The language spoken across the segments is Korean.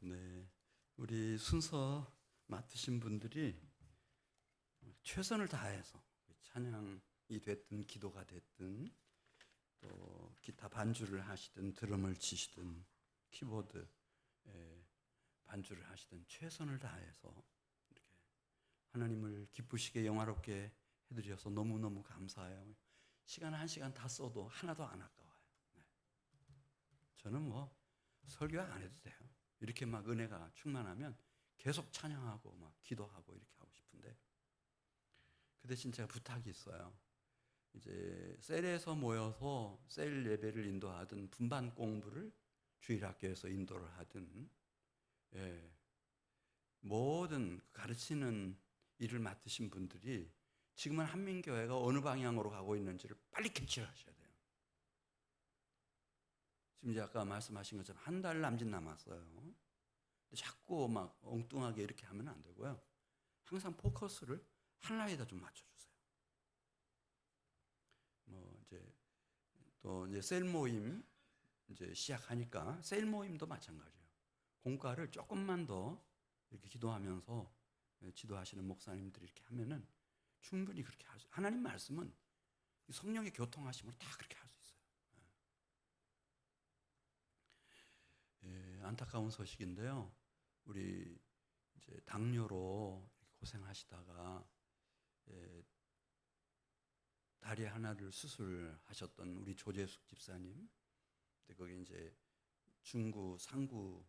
네, 우리 순서 맡으신 분들이 최선을 다해서 찬양이 됐든 기도가 됐든 또 기타 반주를 하시든 드럼을 치시든 키보드 반주를 하시든 최선을 다해서 이렇게 하나님을 기쁘시게 영화롭게 해드려서 너무너무 감사해요. 시간 한 시간 다 써도 하나도 안 아까워요. 네. 저는 뭐 설교 안 해도 돼요. 이렇게 막 은혜가 충만하면 계속 찬양하고 막 기도하고 이렇게 하고 싶은데, 그 대신 제가 부탁이 있어요. 이제 셀에서 모여서 셀 예배를 인도하든 분반 공부를 주일학교에서 인도를 하든 모든 가르치는 일을 맡으신 분들이 지금은 한민교회가 어느 방향으로 가고 있는지를 빨리 캐치를 하셔야 돼요. 지금 이제 아까 말씀하신 것처럼 한 달 남짓 남았어요. 자꾸 막 엉뚱하게 이렇게 하면 안 되고요. 항상 포커스를 하나에다 좀 맞춰주세요. 이제 또 이제 셀 모임 이제 시작하니까 셀 모임도 마찬가지예요. 공과를 조금만 더 이렇게 기도하면서 지도하시는 목사님들이 이렇게 하면은 충분히 그렇게 할 수. 하나님 말씀은 성령의 교통하심으로 다 그렇게 할 수 있어요. 안타까운 소식인데요. 우리 이제 당뇨로 고생하시다가 다리 하나를 수술하셨던 우리 조재숙 집사님, 거기 이제 중구, 상구와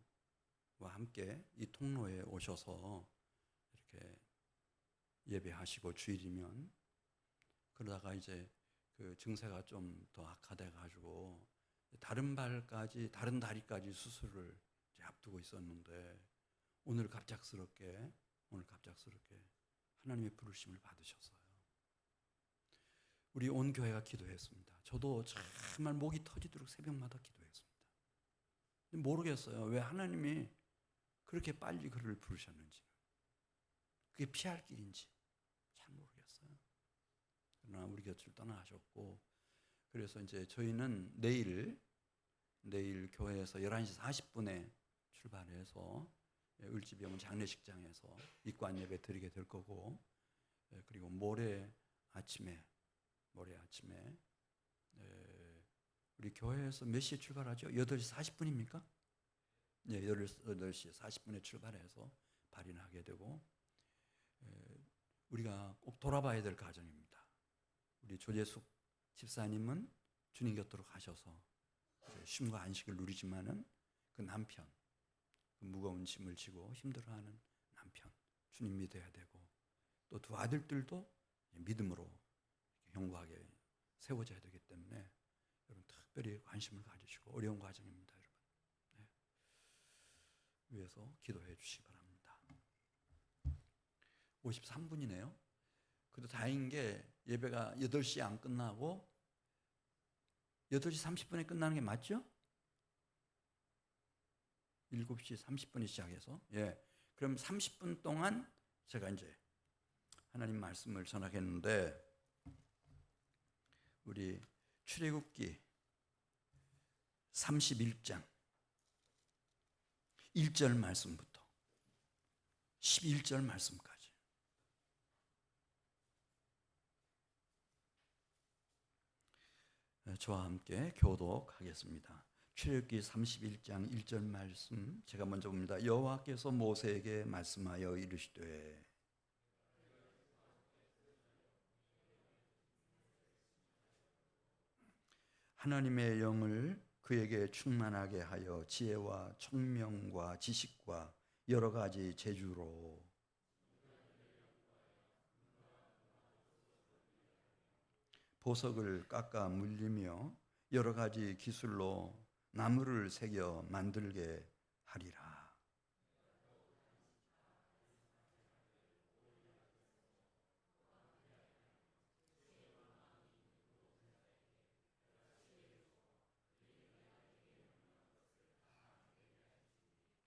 함께 이 통로에 오셔서 이렇게 예배하시고 주일이면, 그러다가 이제 그 증세가 좀 더 악화돼 가지고 다른 발까지, 다른 다리까지 수술을 이제 앞두고 있었는데 오늘 갑작스럽게 하나님의 부르심을 받으셨어요. 우리 온 교회가 기도했습니다. 저도 정말 목이 터지도록 새벽마다 기도했습니다. 모르겠어요. 왜 하나님이 그렇게 빨리 그를 부르셨는지. 그게 피할 길인지 잘 모르겠어요. 그러나 우리 곁을 떠나셨고, 그래서 이제 저희는 내일 교회에서 11시 40분에 출발해서 을지병원 장례식장에서 입관 예배 드리게 될 거고, 그리고 모레 아침에 우리 교회에서 몇 시에 출발하죠? 8시 40분입니까? 네, 8시 40분에 출발해서 발인하게 되고, 우리가 꼭 돌아봐야 될 가정입니다. 우리 조재숙 집사님은 주님 곁으로 가셔서 쉼과 안식을 누리지만은 그 남편, 그 무거운 짐을 지고 힘들어하는 남편, 주님 믿어야 되고, 또 두 아들들도 믿음으로 견고하게 세워져야 되기 때문에 여러분 특별히 관심을 가지시고, 어려운 과정입니다, 여러분. 네. 위해서 기도해 주시기 바랍니다. 53분이네요. 그래도 다행인 게 예배가 8시에 안 끝나고 8시 30분에 끝나는 게 맞죠? 7시 30분에 시작해서. 그럼 30분 동안 제가 이제 하나님 말씀을 전하겠는데, 우리 출애굽기 31장 1절 말씀부터 11절 말씀까지 저와 함께 교독하겠습니다. 출애굽기 31장 1절 말씀 제가 먼저 봅니다. 여호와께서 모세에게 말씀하여 이르시되 하나님의 영을 그에게 충만하게 하여 지혜와 총명과 지식과 여러 가지 재주로 보석을 깎아 물리며 여러 가지 기술로 나무를 새겨 만들게 하리라.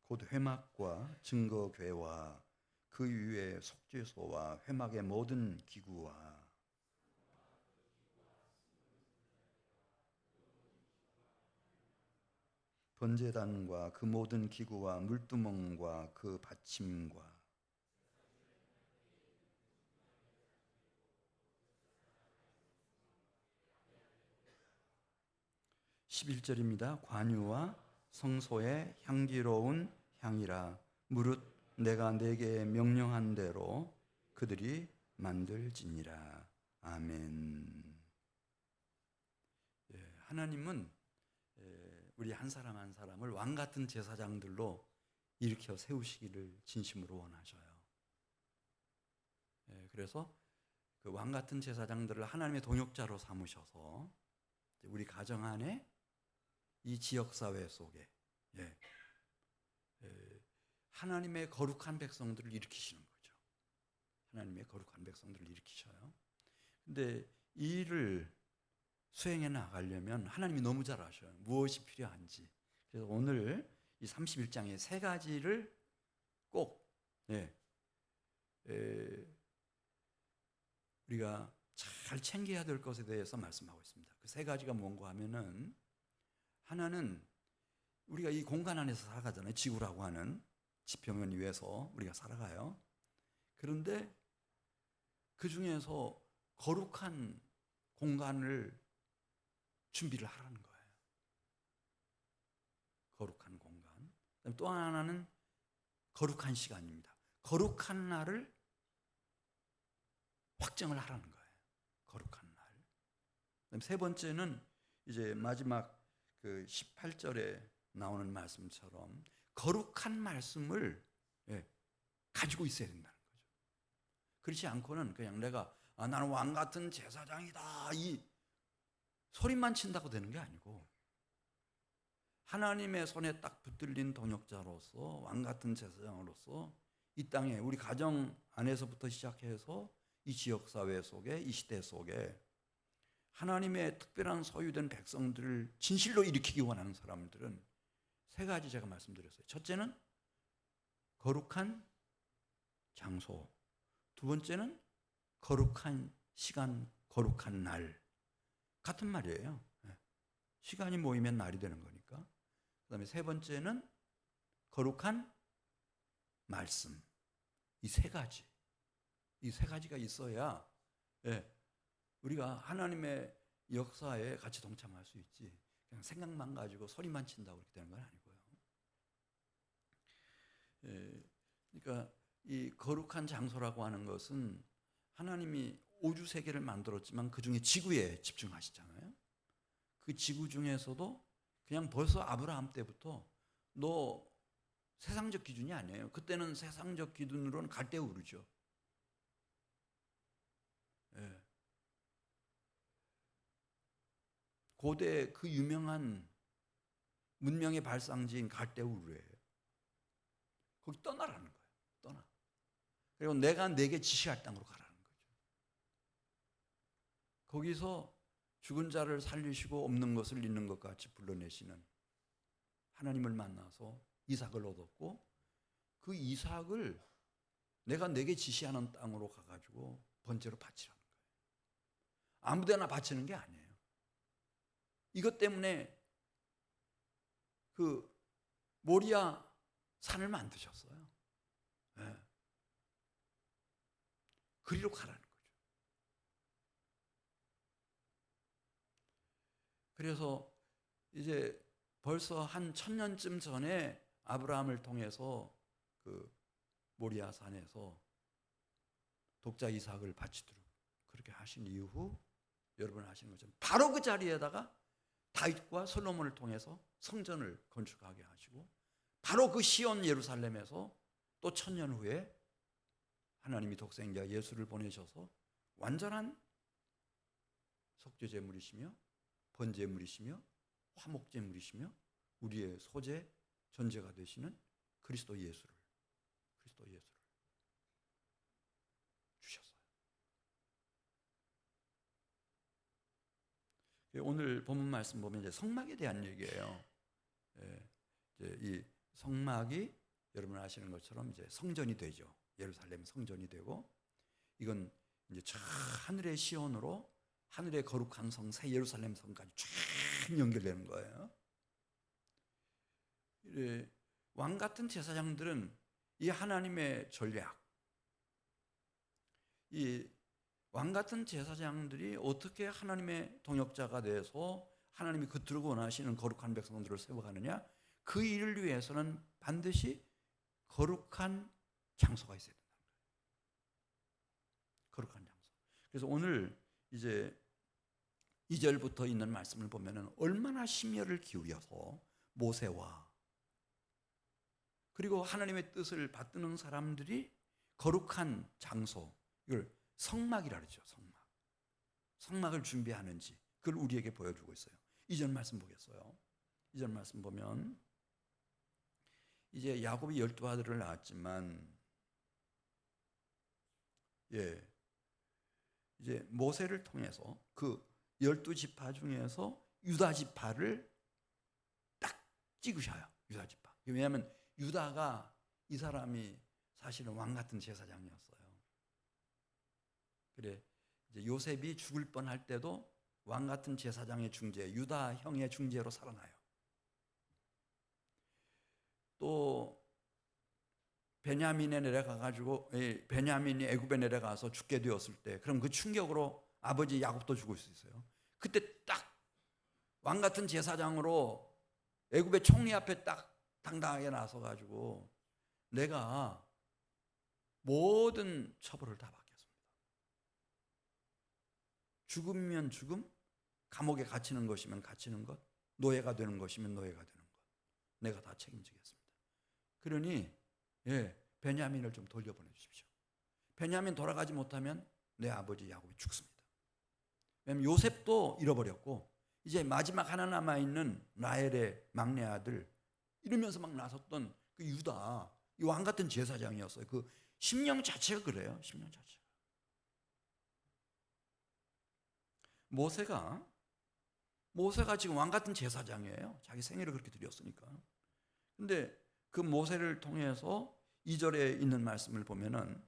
곧 회막과 증거궤와 그 위에 속죄소와 회막의 모든 기구와 번제단과 그 모든 기구와 물두멍과 그 받침과 11절입니다. 관유와 성소의 향기로운 향이라 무릇 내가 내게 명령한 대로 그들이 만들지니라. 아멘. 하나님은 우리 한 사람 한 사람을 왕 같은 제사장들로 일으켜 세우시기를 진심으로 원하셔요. 그래서 그 왕 같은 제사장들을 하나님의 동역자로 삼으셔서 우리 가정 안에 이 지역사회 속에 하나님의 거룩한 백성들을 일으키시는 거죠. 하나님의 거룩한 백성들을 일으키셔요. 근데 이 일을 수행해 나가려면 하나님이 너무 잘 아셔요. 무엇이 필요한지. 그래서 오늘 이 31장의 세 가지를 꼭 우리가 잘 챙겨야 될 것에 대해서 말씀하고 있습니다. 그 세 가지가 뭔가 하면은, 하나는 우리가 이 공간 안에서 살아가잖아요. 지구라고 하는 지평면 위에서 우리가 살아가요. 그런데 그 중에서 거룩한 공간을 준비를 하라는 거예요. 거룩한 공간. 또 하나는 거룩한 시간입니다. 거룩한 날을 확정을 하라는 거예요. 거룩한 날. 세 번째는 이제 마지막 그 18절에 나오는 말씀처럼 거룩한 말씀을 가지고 있어야 된다는 거죠. 그렇지 않고는 그냥 내가 나는 왕 같은 제사장이다 이 소리만 친다고 되는 게 아니고, 하나님의 손에 딱 붙들린 동역자로서 왕 같은 제사장으로서 이 땅에 우리 가정 안에서부터 시작해서 이 지역사회 속에 이 시대 속에 하나님의 특별한 소유된 백성들을 진실로 일으키기 원하는 사람들은 세 가지 제가 말씀드렸어요. 첫째는 거룩한 장소, 두 번째는 거룩한 시간, 거룩한 날. 같은 말이에요. 시간이 모이면 날이 되는 거니까. 그 다음에 세 번째는 거룩한 말씀. 이 세 가지. 이 세 가지가 있어야 우리가 하나님의 역사에 같이 동참할 수 있지. 그냥 생각만 가지고 소리만 친다고 그렇게 되는 건 아니고요. 그러니까 이 거룩한 장소라고 하는 것은 하나님이 우주 세계를 만들었지만 그 중에 지구에 집중하시잖아요. 그 지구 중에서도 그냥 벌써 아브라함 때부터 너 세상적 기준이 아니에요. 그때는 세상적 기준으로는 갈대우르죠. 고대 그 유명한 문명의 발상지인 갈대우르예요. 거기 떠나라는 거예요. 떠나. 그리고 내가 내게 지시할 땅으로 가라는 거죠. 거기서 죽은 자를 살리시고 없는 것을 있는 것 같이 불러내시는 하나님을 만나서 이삭을 얻었고, 그 이삭을 내가 내게 지시하는 땅으로 가가지고 번제로 바치라는 거예요. 아무데나 바치는 게 아니에요. 이것 때문에 그 모리아 산을 만드셨어요. 그리로 가라는 거죠. 그래서 이제 벌써 한 1000년쯤 전에 아브라함을 통해서 그 모리아 산에서 독자 이삭을 바치도록 그렇게 하신 이후 여러분 아시는 것처럼 바로 그 자리에다가 다윗과 솔로몬을 통해서 성전을 건축하게 하시고, 바로 그 시온 예루살렘에서 또 1000년 후에 하나님이 독생자 예수를 보내셔서 완전한 속죄제물이시며 번제물이시며 화목제물이시며 우리의 소재 전제가 되시는 그리스도 예수를 주셨어요. 오늘 본문 말씀 보면 이제 성막에 대한 얘기예요. 이제 이 성막이 여러분 아시는 것처럼 이제 성전이 되죠. 예루살렘 성전이 되고, 이건 이제 저 하늘의 시온으로 하늘의 거룩한 성 새 예루살렘 성까지 쫙 연결되는 거예요. 왕 같은 제사장들은 이 하나님의 전략, 이 왕 같은 제사장들이 어떻게 하나님의 동역자가 돼서 하나님이 그토록 원하시는 거룩한 백성들을 세워가느냐, 그 일을 위해서는 반드시 거룩한 장소가 있어야 된다. 거룩한 장소. 그래서 오늘 이제 2절부터 있는 말씀을 보면은 얼마나 심혈을 기울여서 모세와 그리고 하나님의 뜻을 받드는 사람들이 거룩한 장소, 이걸 성막이라 그러죠. 성막을 준비하는지 그걸 우리에게 보여주고 있어요. 2절 말씀 보겠어요. 2절 말씀 보면 이제 야곱이 12아들을 낳았지만 이제 모세를 통해서 그 12지파 중에서 유다지파를 딱 찍으셔요. 유다지파. 왜냐하면 유다가 이 사람이 사실은 왕 같은 제사장이었어요. 그래 이제 요셉이 죽을 뻔할 때도 왕 같은 제사장의 중재, 유다 형의 중재로 살아나요. 또 베냐민에 내려가가지고 베냐민이 애굽에 내려가서 죽게 되었을 때, 그럼 그 충격으로 아버지 야곱도 죽을 수 있어요. 그때 딱 왕 같은 제사장으로 애굽의 총리 앞에 딱 당당하게 나서가지고 내가 모든 처벌을 다 받겠습니다. 죽으면 죽음, 감옥에 갇히는 것이면 갇히는 것, 노예가 되는 것이면 노예가 되는 것, 내가 다 책임지겠습니다. 그러니 베냐민을 좀 돌려보내 주십시오. 베냐민 돌아가지 못하면 내 아버지 야곱이 죽습니다. 왜냐하면 요셉도 잃어버렸고 이제 마지막 하나 남아있는 라헬의 막내 아들, 이러면서 막 나섰던 그 유다, 이 왕 같은 제사장이었어요. 그 심령 자체가 그래요. 심령 자체가. 모세가 지금 왕 같은 제사장이에요. 자기 생애를 그렇게 드렸으니까. 근데 그 모세를 통해서 2절에 있는 말씀을 보면은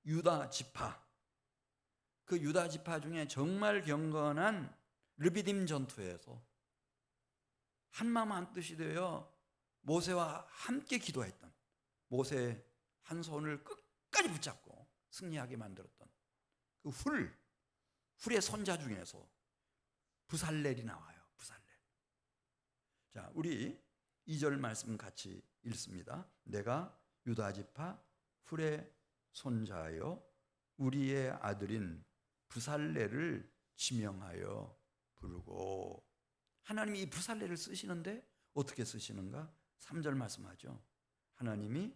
유다 지파, 그 유다 지파 중에 정말 경건한 르비딤 전투에서 한마음 한뜻이 되어 모세와 함께 기도했던, 모세의 한 손을 끝까지 붙잡고 승리하게 만들었던 그 훌의 손자 중에서 부살렐이 나와요. 부살렐. 자, 우리 2절 말씀 같이 읽습니다. 내가 유다 지파 훌의 손자여 우리의 아들인 부살렐을 지명하여 부르고. 하나님이 이 부살렐을 쓰시는데 어떻게 쓰시는가? 3절 말씀하죠. 하나님이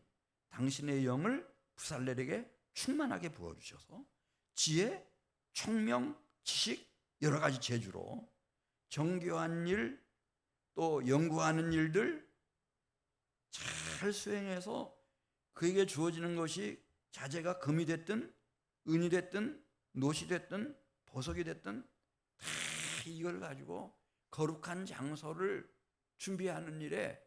당신의 영을 부살렐에게 충만하게 부어주셔서 지혜, 총명, 지식, 여러 가지 재주로 정교한 일, 또 연구하는 일들 잘 수행해서 그에게 주어지는 것이 자재가 금이 됐든 은이 됐든 노시 됐든 보석이 됐든 다 이걸 가지고 거룩한 장소를 준비하는 일에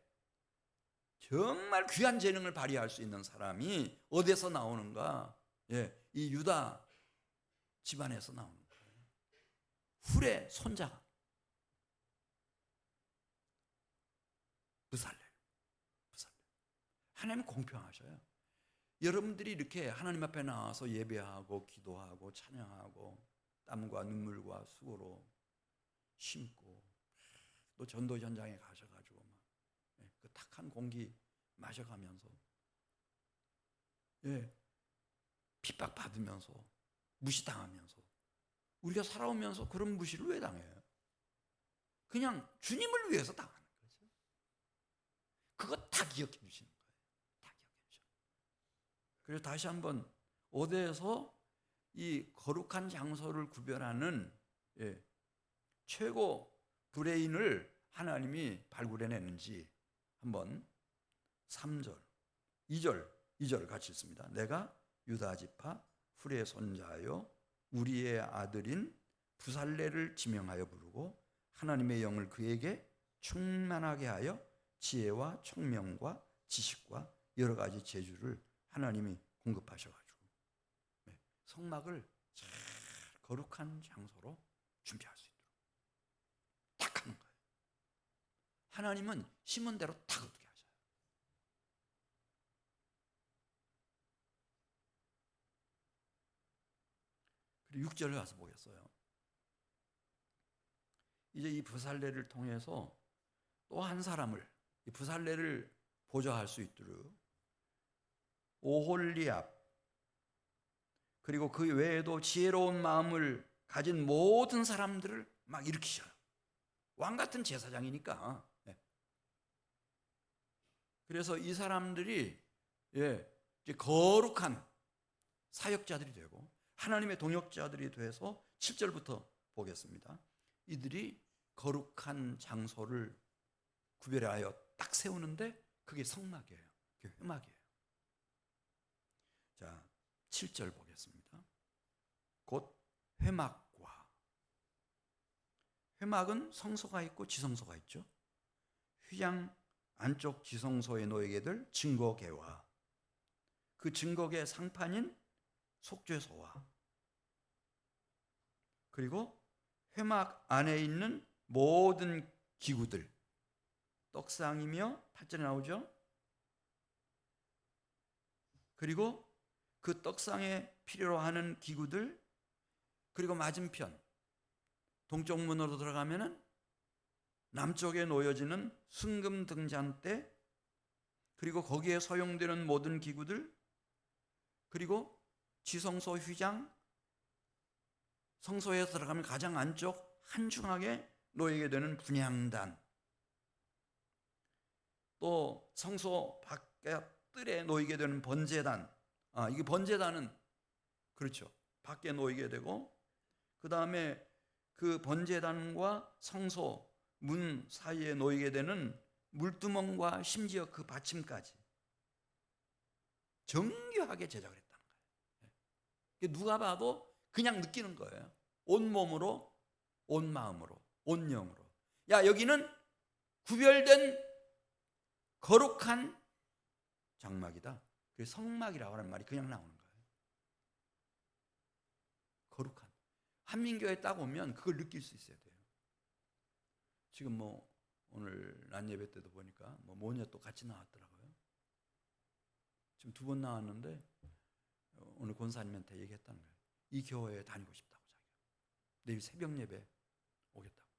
정말 귀한 재능을 발휘할 수 있는 사람이 어디서 나오는가? 이 유다 집안에서 나오는 거예요. 훌의 손자 부살렐. 하나님은 공평하셔요. 여러분들이 이렇게 하나님 앞에 나와서 예배하고 기도하고 찬양하고 땀과 눈물과 수고로 심고 또 전도 현장에 가셔가지고 막 그 탁한 공기 마셔가면서 핍박받으면서 무시당하면서 우리가 살아오면서 그런 무시를 왜 당해요? 그냥 주님을 위해서 당하는 거죠. 그거 다 기억해 주시는 거예요. 다 기억해 주셔. 그래서 다시 한번 어디에서 이 거룩한 장소를 구별하는 최고 브레인을 하나님이 발굴해내는지 한번 3절, 2절 같이 읽습니다. 내가 유다 지파 훌의 손자여 우리의 아들인 부살렐을 지명하여 부르고 하나님의 영을 그에게 충만하게 하여 지혜와 총명과 지식과 여러 가지 재주를 하나님이 공급하셔가지고 성막을 잘 거룩한 장소로 준비할 수 있도록 딱 하는 거예요. 하나님은 심은 대로 딱 어떻게 하셔요. 그리고 6절에 가서 보겠어요. 이제 이 부살레를 통해서 또 한 사람을, 이 부살레를 보좌할 수 있도록 오홀리압, 그리고 그 외에도 지혜로운 마음을 가진 모든 사람들을 막 일으키셔요. 왕 같은 제사장이니까. 그래서 이 사람들이 이제 거룩한 사역자들이 되고 하나님의 동역자들이 돼서 7절부터 보겠습니다. 이들이 거룩한 장소를 구별하여 딱 세우는데 그게 성막이에요. 그게 회막이에요. 자, 7절 보겠습니다. 곧 회막과, 회막은 성소가 있고 지성소가 있죠. 휘장 안쪽 지성소에 놓이게 될 증거궤와 그 증거궤 상판인 속죄소와 그리고 회막 안에 있는 모든 기구들, 떡상이며 8절에 나오죠. 그리고 그 떡상에 필요로 하는 기구들, 그리고 맞은편 동쪽 문으로 들어가면은 남쪽에 놓여지는 순금 등잔대, 그리고 거기에 사용되는 모든 기구들, 그리고 지성소 휘장, 성소에 들어가면 가장 안쪽 한중하게 놓이게 되는 분향단, 또 성소 밖에 뜰에 놓이게 되는 번제단, 이게 번제단은 그렇죠, 밖에 놓이게 되고, 그 다음에 그 번제단과 성소 문 사이에 놓이게 되는 물두멍과 심지어 그 받침까지 정교하게 제작을 했다는 거예요. 누가 봐도 그냥 느끼는 거예요. 온 몸으로, 온 마음으로, 온 영으로. 야, 여기는 구별된 거룩한 장막이다. 그래서 성막이라고 하는 말이 그냥 나오는 거예요. 거룩한. 한민교회 딱 오면 그걸 느낄 수 있어야 돼요. 지금 뭐 오늘 낮 예배 때도 보니까 뭐 모녀 또 같이 나왔더라고요. 지금 2번 나왔는데 오늘 권사님한테 얘기했다는 거예요. 이 교회에 다니고 싶다고 자기가. 내일 새벽 예배 오겠다고.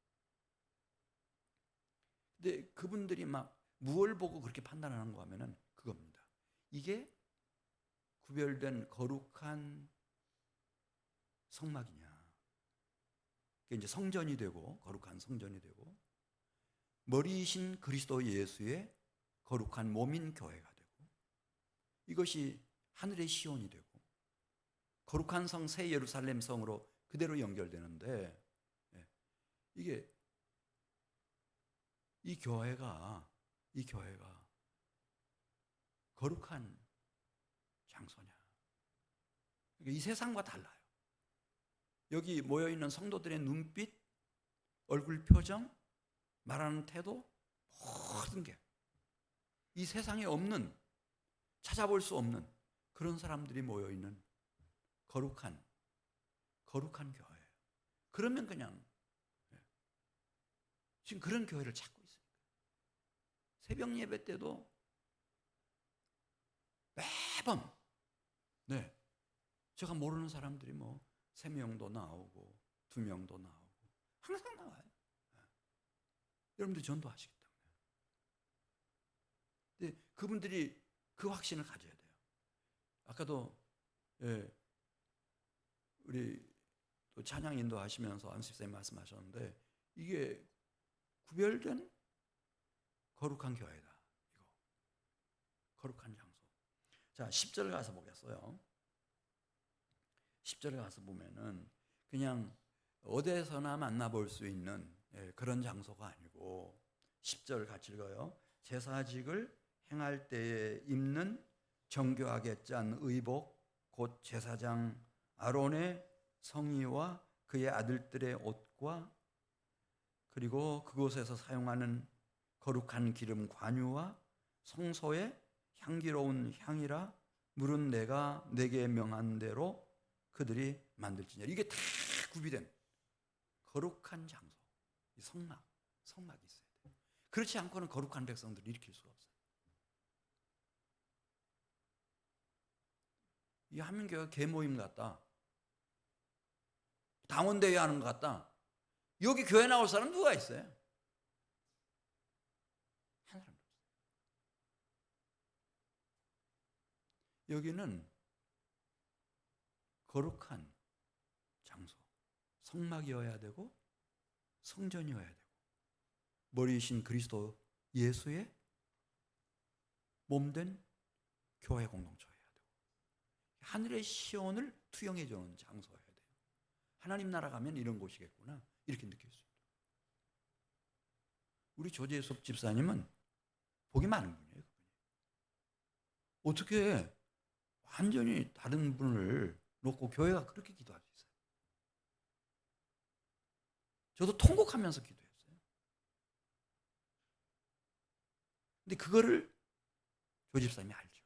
근데 그분들이 막 무엇을 보고 그렇게 판단하는 거 하면은 그겁니다. 이게 구별된 거룩한 성막이냐. 그게 이제 성전이 되고, 거룩한 성전이 되고, 머리이신 그리스도 예수의 거룩한 몸인 교회가 되고, 이것이 하늘의 시온이 되고, 거룩한 성 새 예루살렘 성으로 그대로 연결되는데, 이게 이 교회가 거룩한 장소냐. 이 세상과 달라요. 여기 모여있는 성도들의 눈빛, 얼굴 표정, 말하는 태도, 모든 게 이 세상에 없는, 찾아볼 수 없는 그런 사람들이 모여있는 거룩한 교회예요. 그러면 그냥 지금 그런 교회를 찾고 있어요. 새벽 예배 때도 매번 제가 모르는 사람들이 뭐 3명도 나오고 2명도 나오고 항상 나와요. 여러분들 전도하시기 때문에. 근데 그분들이 그 확신을 가져야 돼요. 아까도 우리 또 찬양 인도하시면서 안수집사님 말씀하셨는데 이게 구별된 거룩한 교회다. 이거 거룩한 장소. 자, 10절 가서 보겠어요. 10절에 가서 보면은 그냥 어디에서나 만나볼 수 있는 그런 장소가 아니고 10절 같이 읽어요. 제사직을 행할 때에 입는 정교하게 짠 의복 곧 제사장 아론의 성의와 그의 아들들의 옷과 그리고 그곳에서 사용하는 거룩한 기름 관유와 성소의 향기로운 향이라 물은 내가 내게 명한 대로 그들이 만들지니라. 이게 다 구비된 거룩한 장소, 이 성막이 있어야 돼요. 그렇지 않고는 거룩한 백성들을 일으킬 수가 없어요. 이 한민교회가 개모임 같다. 당원대회 하는 것 같다. 여기 교회 나올 사람 누가 있어요? 한 사람. 여기는 거룩한 장소, 성막이어야 되고 성전이어야 되고 머리이신 그리스도 예수의 몸된 교회 공동체여야 되고 하늘의 시온을 투영해 주는 장소여야 돼요. 하나님 나라 가면 이런 곳이겠구나 이렇게 느낄 수 있어요. 우리 조재섭 집사님은 복이 많은 분이에요. 어떻게 완전히 다른 분을 놓고 교회가 그렇게 기도할 수 있어요? 저도 통곡하면서 기도했어요. 근데 그거를 조 집사님이 알죠.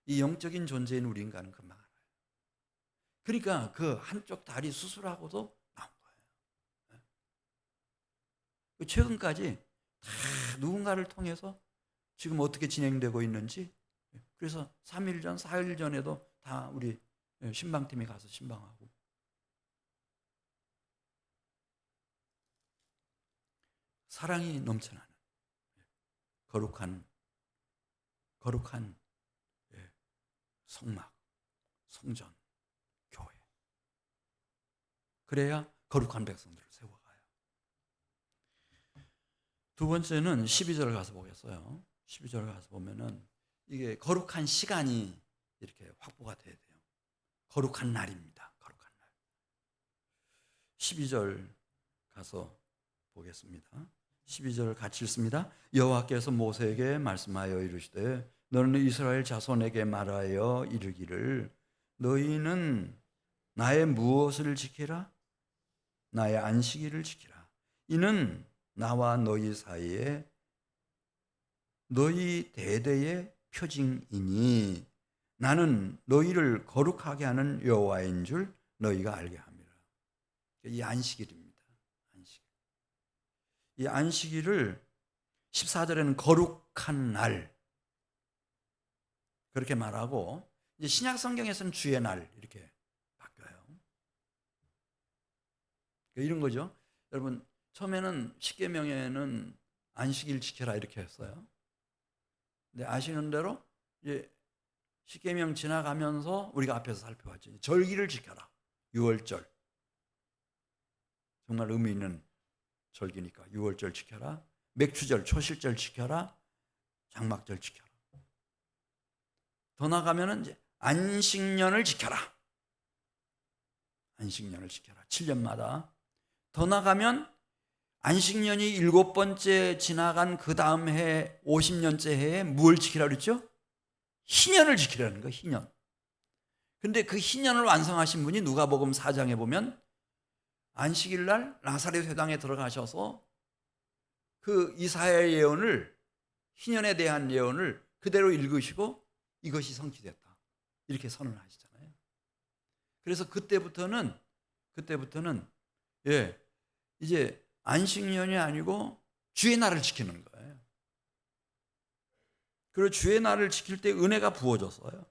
이 영적인 존재인 우리 인간은 금방 알아요. 그러니까 그 한쪽 다리 수술하고도 나온 거예요. 최근까지 다 누군가를 통해서 지금 어떻게 진행되고 있는지, 그래서 3일 전, 4일 전에도 다 우리 신방팀이 가서 신방하고, 사랑이 넘쳐나는 거룩한 성막, 성전, 교회. 그래야 거룩한 백성들을 세워가요. 두 번째는 12절 가서 보겠어요. 12절 가서 보면은 이게 거룩한 시간이 이렇게 확보가 돼야 돼요. 거룩한 날입니다. 거룩한 날. 12절 가서 보겠습니다. 12절 같이 읽습니다. 여호와께서 모세에게 말씀하여 이르시되 너는 이스라엘 자손에게 말하여 이르기를 너희는 나의 무엇을 지키라? 나의 안식일을 지키라. 이는 나와 너희 사이에 너희 대대의 표징이니 나는 너희를 거룩하게 하는 여호와인 줄 너희가 알게 합니다. 이 안식일입니다. 이 안식일을 14절에는 거룩한 날 그렇게 말하고, 이제 신약 성경에서는 주의 날 이렇게 바뀌어요. 이런 거죠. 여러분 처음에는 십계명에는 안식일 지켜라 이렇게 했어요. 근데 아시는 대로 이제 십계명 지나가면서 우리가 앞에서 살펴봤죠. 절기를 지켜라. 6월절 정말 의미 있는 절기니까 6월절 지켜라. 맥추절, 초실절 지켜라. 장막절 지켜라. 더 나가면은 이제 안식년을 지켜라. 안식년을 지켜라. 7년마다. 더 나가면 안식년이 7번째 지나간 그 다음 해 50년째 해에 뭘 지키라 그랬죠? 희년을 지키라는 거예요. 희년. 근데 그 희년을 완성하신 분이 누가복음 4장에 보면 안식일 날 나사렛 회당에 들어가셔서 그 이사야의 예언을, 희년에 대한 예언을 그대로 읽으시고 이것이 성취됐다 이렇게 선언하시잖아요. 그래서 그때부터는 이제 안식년이 아니고 주의 날을 지키는 거예요. 그리고 주의 날을 지킬 때 은혜가 부어졌어요.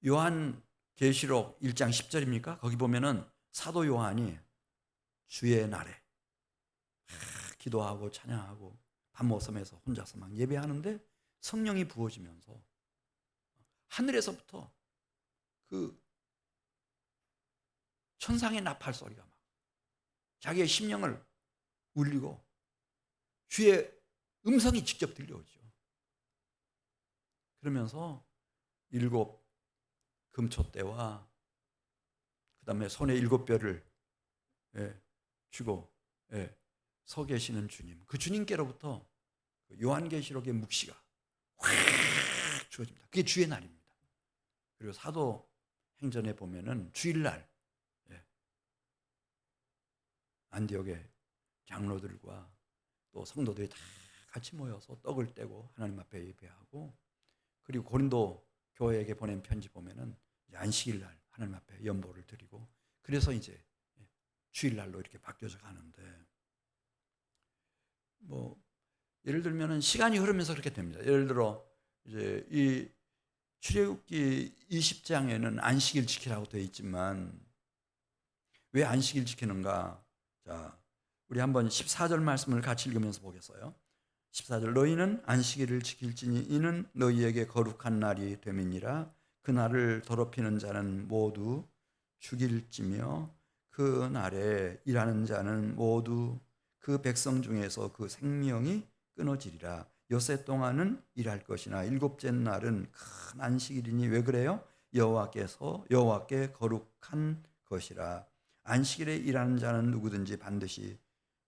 요한계시록 1장 10절입니까? 거기 보면은 사도 요한이 주의 날에 기도하고 찬양하고 밤모섬에서 혼자서 막 예배하는데 성령이 부어지면서 하늘에서부터 그 천상의 나팔 소리가 막 자기의 심령을 울리고 주의 음성이 직접 들려오죠. 그러면서 7 금초대와 그 다음에 손에 7뼈를 쥐고 서 계시는 주님, 그 주님께로부터 요한계시록의 묵시가 확 주어집니다. 그게 주의 날입니다. 그리고 사도행전에 보면은 주일날 안디옥의 장로들과 또 성도들이 다 같이 모여서 떡을 떼고 하나님 앞에 예배하고, 그리고 고린도 교회에게 보낸 편지 보면은 안식일날 하나님 앞에 연보를 드리고, 그래서 이제 주일날로 이렇게 바뀌어져 가는데, 뭐 예를 들면은 시간이 흐르면서 그렇게 됩니다. 예를 들어 이제 이 출애굽기 20장에는 안식일 지키라고 되어 있지만 왜 안식일 지키는가? 자, 우리 한번 14절 말씀을 같이 읽으면서 보겠어요. 14절, 너희는 안식일을 지킬지니 이는 너희에게 거룩한 날이 됨이니라. 그 날을 더럽히는 자는 모두 죽일지며 그 날에 일하는 자는 모두 그 백성 중에서 그 생명이 끊어지리라. 엿새 동안은 일할 것이나 일곱째 날은 큰 안식일이니 왜 그래요? 여호와께 거룩한 것이라. 안식일에 일하는 자는 누구든지 반드시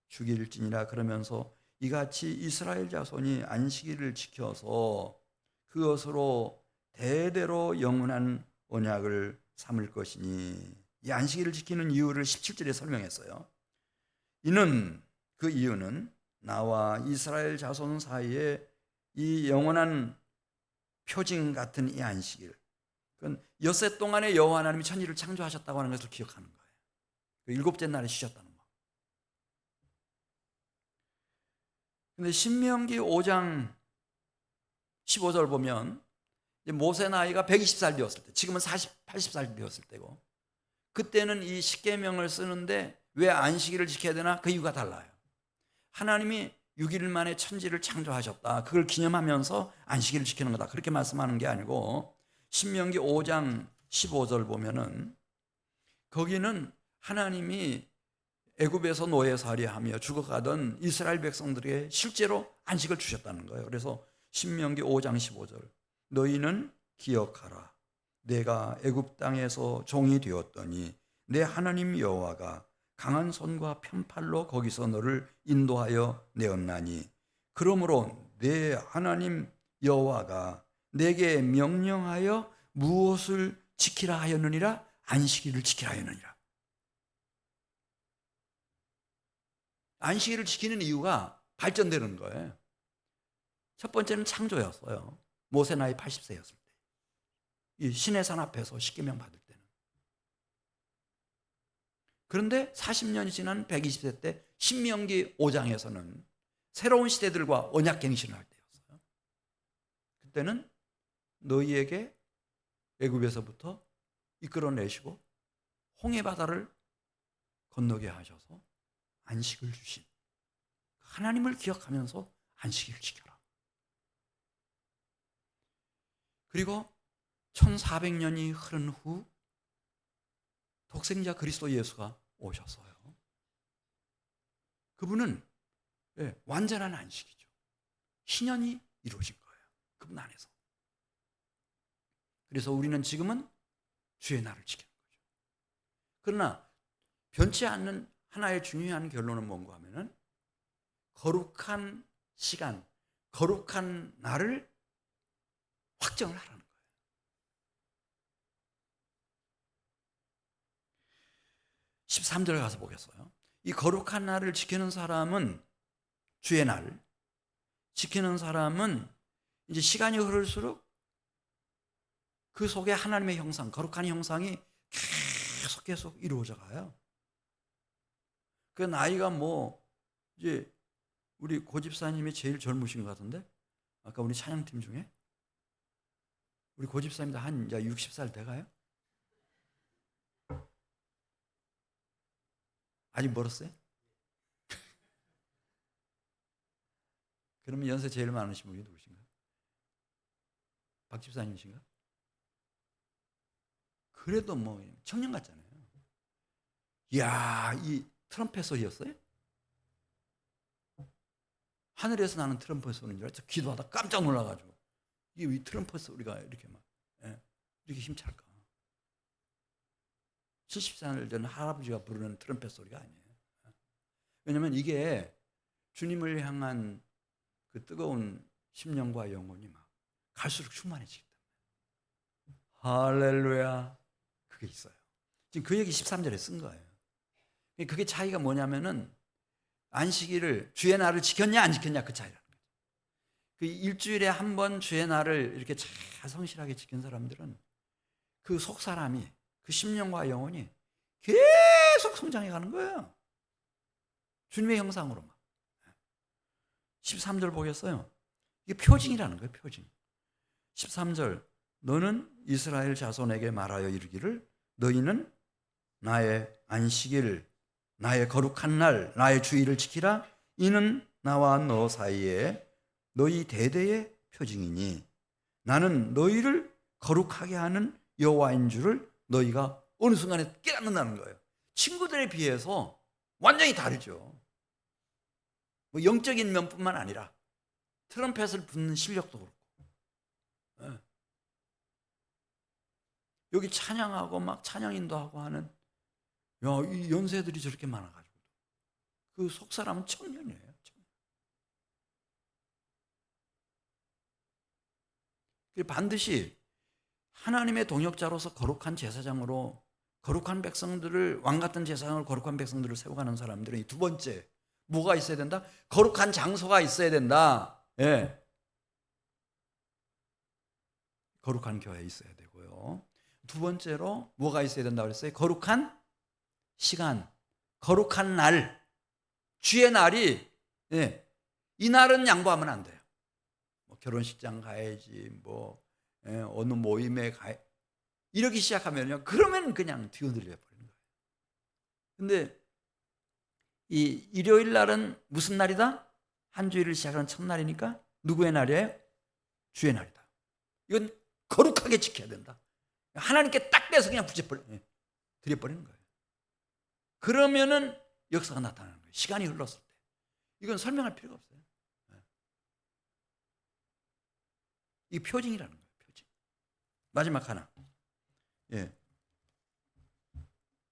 죽일지니라. 그러면서 이같이 이스라엘 자손이 안식일을 지켜서 그것으로 대대로 영원한 언약을 삼을 것이니, 이 안식일을 지키는 이유를 17절에 설명했어요. 그 이유는 나와 이스라엘 자손 사이에 이 영원한 표징 같은 이 안식일, 그건 엿새 동안에 여호와 하나님이 천지를 창조하셨다고 하는 것을 기억하는 거예요. 일곱째 날에 쉬셨다는 거. 근데 신명기 5장 15절 보면 모세 나이가 120살 되었을 때, 지금은 80살 되었을 때고, 그때는 이 십계명을 쓰는데 왜 안식일을 지켜야 되나? 그 이유가 달라요. 하나님이 6일 만에 천지를 창조하셨다, 그걸 기념하면서 안식일을 지키는 거다, 그렇게 말씀하는 게 아니고, 신명기 5장 15절 보면은 거기는 하나님이 애굽에서 노예살이하며 죽어가던 이스라엘 백성들에게 실제로 안식을 주셨다는 거예요. 그래서 신명기 5장 15절, 너희는 기억하라. 내가 애굽 땅에서 종이 되었더니 내 하나님 여호와가 강한 손과 편팔로 거기서 너를 인도하여 내었나니, 그러므로 내 하나님 여호와가 내게 명령하여 무엇을 지키라 하였느니라? 안식일을 지키라 하였느니라. 안식일을 지키는 이유가 발전되는 거예요. 첫 번째는 창조였어요. 모세 나이 80세였을 때, 이 시내산 앞에서 십계명 받을 때는. 그런데 40년이 지난 120세 때 신명기 5장에서는 새로운 시대들과 언약 갱신을 할 때였어요. 그때는 너희에게 애굽에서부터 이끌어내시고 홍해 바다를 건너게 하셔서 안식을 주신 하나님을 기억하면서 안식일을 지켜라. 그리고 1400년이 흐른 후 독생자 그리스도 예수가 오셨어요. 그분은 완전한 안식이죠. 신연이 이루어진 거예요, 그분 안에서. 그래서 우리는 지금은 주의 날을 지키는 거죠. 그러나 변치 않는 하나의 중요한 결론은 뭔가 하면은 거룩한 시간, 거룩한 날을 확정을 하라는 거예요. (13절) 가서 보겠어요. 이 거룩한 날을 지키는 사람은, 주의 날 지키는 사람은 이제 시간이 흐를수록 그 속에 하나님의 형상, 거룩한 형상이 계속 이루어져 가요. 그 나이가 이제 우리 고집사님이 제일 젊으신 것 같은데, 아까 우리 찬양팀 중에 우리 고집사님도 한 이제 60살 돼가요? 아직 멀었어요? 그러면 연세 제일 많으신 분이 누구신가? 박 집사님이신가? 그래도 청년 같잖아요. 이야, 이 트럼펫 소리였어요? 하늘에서 나는 트럼펫 소리인 줄 알았죠. 기도하다 깜짝 놀라가지고, 이게 왜 트럼펫 소리가 이렇게 이렇게 힘찰까? 70살 된 할아버지가 부르는 트럼펫 소리가 아니에요. 왜냐하면 이게 주님을 향한 그 뜨거운 심령과 영혼이 막 갈수록 충만해지기 때문에. 할렐루야, 그게 있어요. 지금 그 얘기 13절에 쓴 거예요. 그게 차이가 뭐냐면은 안식일을, 주의 날을 지켰냐 안 지켰냐, 그 차이라는 거죠. 그 일주일에 한 번 주의 날을 이렇게 잘 성실하게 지킨 사람들은 그 속 사람이, 그 심령과 영혼이 계속 성장해 가는 거예요. 주님의 형상으로만. 13절 보겠어요. 이게 표징이라는 거예요, 표징. 13절, 너는 이스라엘 자손에게 말하여 이르기를 너희는 나의 안식일, 나의 거룩한 날, 나의 주일을 지키라. 이는 나와 너 사이에 너희 대대의 표징이니 나는 너희를 거룩하게 하는 여호와인 줄을 너희가 어느 순간에 깨닫는다는 거예요. 친구들에 비해서 완전히 다르죠. 뭐 영적인 면뿐만 아니라 트럼펫을 붙는 실력도 그렇고, 예. 여기 찬양하고 막 찬양인도 하고 하는 이 연세들이 저렇게 많아가지고 그 속사람은 청년이에요. 청년. 반드시 하나님의 동역자로서 거룩한 제사장으로 거룩한 백성들을, 왕같은 제사장으로 거룩한 백성들을 세워가는 사람들은 이 두 번째 뭐가 있어야 된다? 거룩한 장소가 있어야 된다. 예. 거룩한 교회에 있어야 되고요. 두 번째로 뭐가 있어야 된다고 그랬어요? 거룩한 시간, 거룩한 날, 주의 날이, 예, 이 날은 양보하면 안 돼요. 뭐 결혼식장 가야지, 뭐 어느 모임에 가야, 이러기 시작하면요, 그러면 그냥 뒤흔들려 버리는 거예요. 근데 이 일요일 날은 무슨 날이다? 한 주일을 시작하는 첫날이니까 누구의 날이에요? 주의 날이다. 이건 거룩하게 지켜야 된다. 하나님께 딱 떼서 그냥 드려버리는 거예요. 그러면은 역사가 나타나는 거예요. 시간이 흘렀을 때. 이건 설명할 필요가 없어요. 이 표징이라는 거예요. 표징. 마지막 하나.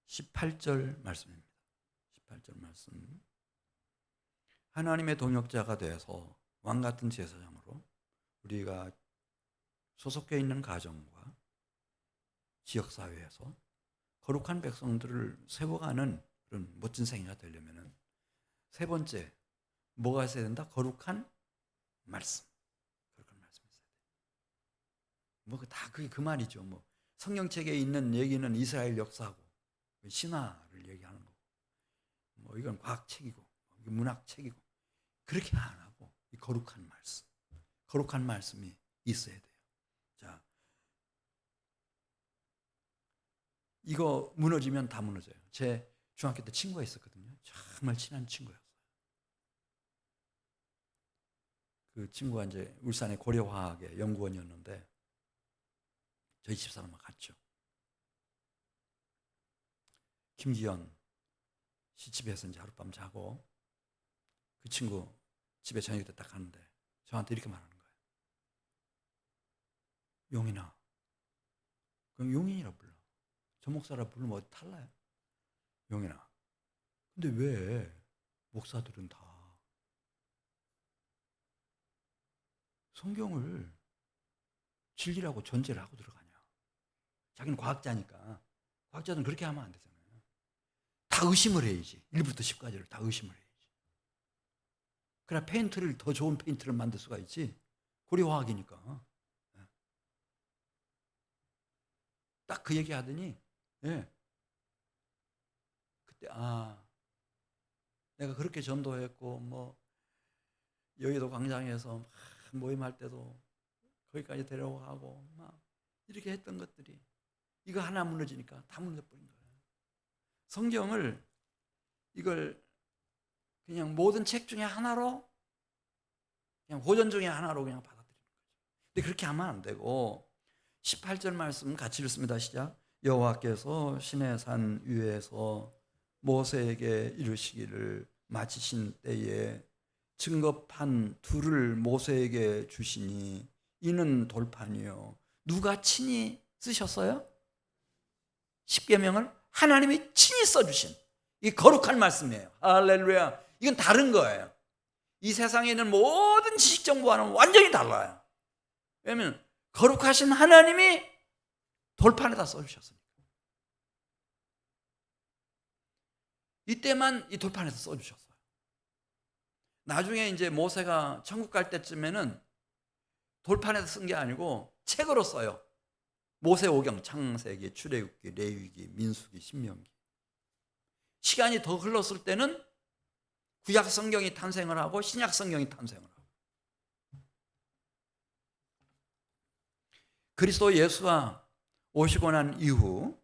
18절 말씀입니다. 18절 말씀. 하나님의 동역자가 되어서 왕같은 제사장으로 우리가 소속해 있는 가정과 지역사회에서 거룩한 백성들을 세워가는 그런 멋진 생애가 되려면 세 번째 뭐가 있어야 된다? 거룩한 말씀. 거룩한 말씀이 있어야 돼. 뭐 다 그게 그 말이죠. 뭐 성경책에 있는 얘기는 이스라엘 역사고 신화를 얘기하는 거고, 뭐 이건 과학책이고 문학책이고, 그렇게 안 하고 이 거룩한 말씀, 거룩한 말씀이 있어야 돼요. 자, 이거 무너지면 다 무너져요. 제 중학교 때 친구가 있었거든요. 정말 친한 친구였어요. 그 친구가 이제 울산의 고려화학의 연구원이었는데 저희 집사람과 갔죠. 김기현 씨 집에서 이제 하룻밤 자고 그 친구 집에 저녁 때 딱 가는데 저한테 이렇게 말하는 거예요. 용인아, 그럼 용인이라 불러. 저 목사라 부르면 어디 탈라요? 용인아, 근데 왜 목사들은 다 성경을 진리라고 전제를 하고 들어가냐? 자기는 과학자니까. 과학자들은 그렇게 하면 안 되잖아요. 다 의심을 해야지. 1부터 10까지를 다 의심을 해야지. 그래야 페인트를, 더 좋은 페인트를 만들 수가 있지. 고려화학이니까. 딱 그 얘기 하더니, 그때, 내가 그렇게 전도했고, 뭐, 여의도 광장에서 막 모임할 때도 거기까지 데려가고, 막, 이렇게 했던 것들이, 이거 하나 무너지니까 다 무너져버린 거예요. 성경을, 이걸 그냥 모든 책 중에 하나로, 그냥 고전 중에 하나로 그냥 받아들이는 거죠. 근데 그렇게 하면 안 되고, 18절 말씀 같이 읽습니다. 시작. 여호와께서 시내 산 위에서 모세에게 이르시기를 마치신 때에 증거판 둘을 모세에게 주시니 이는 돌판이요. 누가 친히 쓰셨어요? 십계명을 하나님이 친히 써주신 이 거룩한 말씀이에요. 할렐루야. 이건 다른 거예요. 이 세상에 있는 모든 지식 정보와는 완전히 달라요. 왜냐하면 거룩하신 하나님이 돌판에다 써주셨으니까. 이때만 이 돌판에서 써주셨어요. 나중에 이제 모세가 천국 갈 때쯤에는 돌판에서 쓴 게 아니고 책으로 써요. 모세오경, 창세기, 출애굽기, 레위기, 민수기, 신명기. 시간이 더 흘렀을 때는 구약 성경이 탄생을 하고 신약 성경이 탄생을 하고. 그리스도 예수가 오시고 난 이후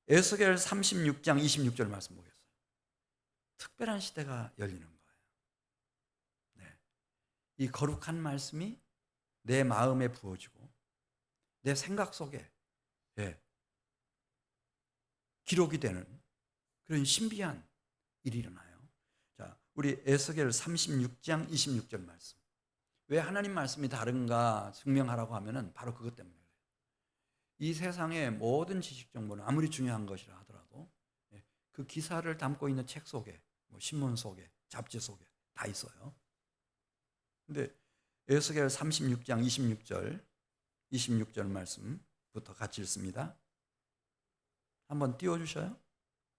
에스겔 36장 26절 말씀 보겠어요. 특별한 시대가 열리는 거예요. 네. 이 거룩한 말씀이 내 마음에 부어지고 내 생각 속에 기록이 되는 그런 신비한 일이 일어나요. 자, 우리 에스겔 36장 26절 말씀. 왜 하나님 말씀이 다른가 증명하라고 하면은 바로 그것 때문에 그래요. 이 세상의 모든 지식 정보는 아무리 중요한 것이라 하더라도 그 기사를 담고 있는 책 속에, 신문 속에, 잡지 속에 다 있어요. 근데 에스겔 36장 26절 말씀부터 같이 읽습니다. 한번 띄워주셔요.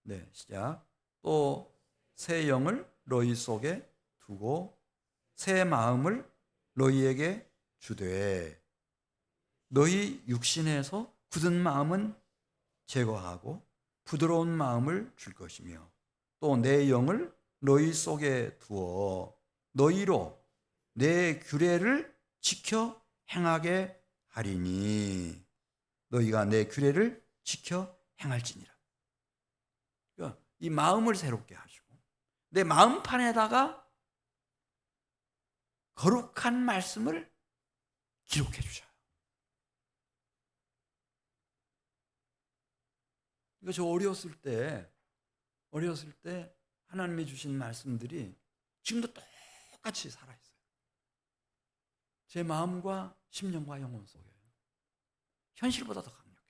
네, 시작. 또 새 영을 너희 속에 두고 새 마음을 너희에게 주되 너희 육신에서 굳은 마음은 제거하고 부드러운 마음을 줄 것이며 또 내 영을 너희 속에 두어 너희로 내 규례를 지켜 행하게 하리니 너희가 내 규례를 지켜 행할지니라. 그러니까 이 마음을 새롭게 하시고 내 마음판에다가 거룩한 말씀을 기록해 주셔요. 그러니까 저 어렸을 때 하나님이 주신 말씀들이 지금도 똑같이 살아있어요. 제 마음과 심령과 영혼 속에 현실보다 더 강력해요.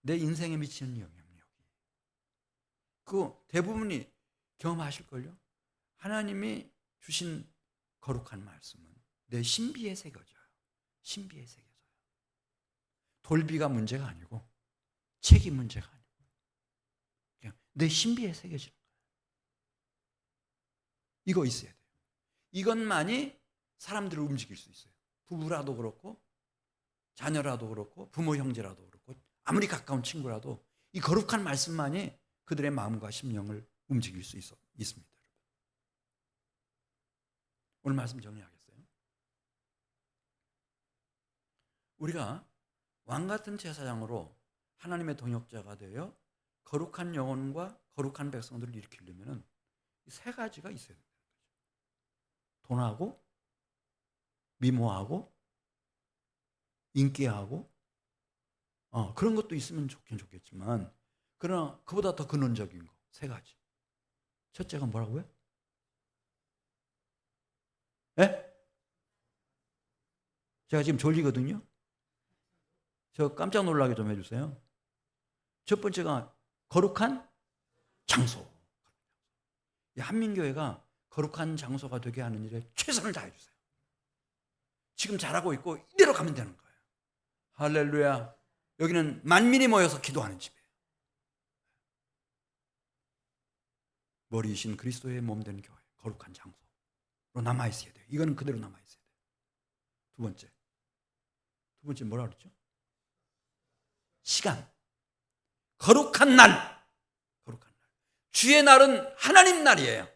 내 인생에 미치는 영향력이. 그 대부분이 경험하실걸요. 하나님이 주신 거룩한 말씀은 내 신비에 새겨져요. 신비에 새겨져요. 돌비가 문제가 아니고 책이 문제가 아니고 그냥 내 신비에 새겨지는 거예요. 이거 있어야 돼요. 이것만이 사람들을 움직일 수 있어요. 부부라도 그렇고 자녀라도 그렇고 부모 형제라도 그렇고 아무리 가까운 친구라도 이 거룩한 말씀만이 그들의 마음과 심령을 움직일 수 있습니다. 오늘 말씀 정리하겠어요. 우리가 왕 같은 제사장으로 하나님의 동역자가 되어 거룩한 영혼과 거룩한 백성들을 일으키려면 세 가지가 있어야 됩니다. 돈하고 미모하고 인기하고 그런 것도 있으면 좋긴 좋겠지만 그러나 그보다 더 근원적인 거 세 가지. 첫째가 뭐라고요? 예? 제가 지금 졸리거든요. 저 깜짝 놀라게 좀 해주세요. 첫 번째가 거룩한 장소. 한민교회가 거룩한 장소가 되게 하는 일에 최선을 다해주세요. 지금 잘하고 있고 이대로 가면 되는 거예요. 할렐루야. 여기는 만민이 모여서 기도하는 집이에요. 머리이신 그리스도의 몸된 교회, 거룩한 장소로 남아있어야 돼요. 이거는 그대로 남아있어야 돼요. 두 번째 뭐라 그랬죠? 시간. 거룩한 날. 주의 날은 하나님 날이에요.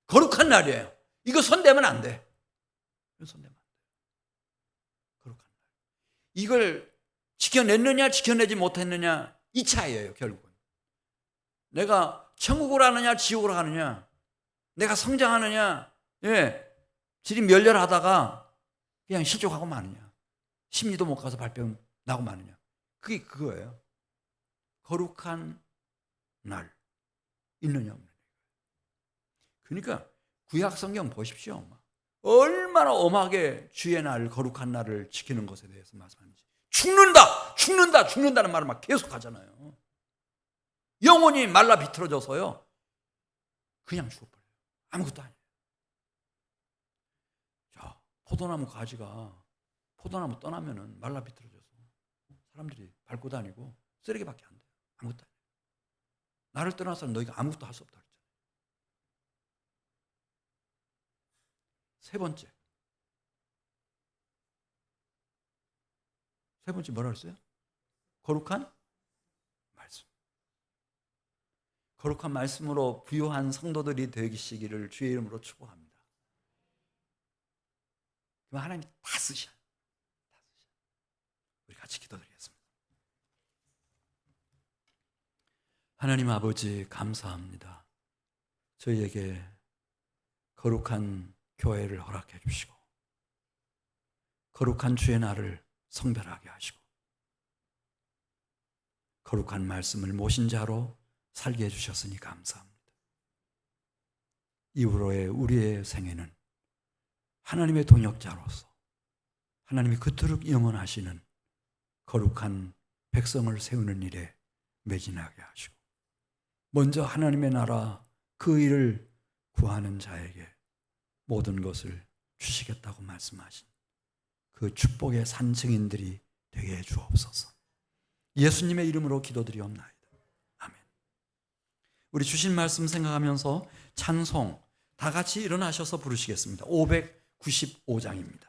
거룩한 날이에요. 이거 손대면 안 돼. 거룩한 날. 이걸 지켜냈느냐 지켜내지 못했느냐 이 차이예요. 결국은 내가 천국으로 가느냐 지옥으로 가느냐, 내가 성장하느냐 질이 멸렬하다가 그냥 실족하고 마느냐, 심리도 못 가서 발병 나고 마느냐, 그게 그거예요. 거룩한 날 있느냐 없느냐. 그러니까 구약 성경 보십시오. 얼마나 엄하게 주의 날, 거룩한 날을 지키는 것에 대해서 말씀하는지. 죽는다는 말을 막 계속 하잖아요. 영혼이 말라 비틀어져서요 그냥 죽어버려요. 아무것도 아니에요. 자, 포도나무 가지가 포도나무 떠나면은 말라 비틀어져서 사람들이 밟고 다니고 쓰레기밖에 안 돼요. 아무것도 아니에요. 나를 떠나서는 너희가 아무것도 할 수 없다 그랬잖아요. 세 번째 뭐라 그랬어요? 거룩한 말씀. 거룩한 말씀으로 부유한 성도들이 되시기를 주의 이름으로 축복합니다. 하나님이 다 쓰셔요. 우리 같이 기도드리겠습니다. 하나님 아버지 감사합니다. 저희에게 거룩한 교회를 허락해 주시고 거룩한 주의 날을 성별하게 하시고 거룩한 말씀을 모신 자로 살게 해주셨으니 감사합니다. 이후로의 우리의 생애는 하나님의 동역자로서 하나님이 그토록 영원하시는 거룩한 백성을 세우는 일에 매진하게 하시고 먼저 하나님의 나라 그 일을 구하는 자에게 모든 것을 주시겠다고 말씀하신 그 축복의 산증인들이 되게 해 주옵소서. 예수님의 이름으로 기도드리옵나이다. 아멘. 우리 주신 말씀 생각하면서 찬송 다 같이 일어나셔서 부르시겠습니다. 595장입니다.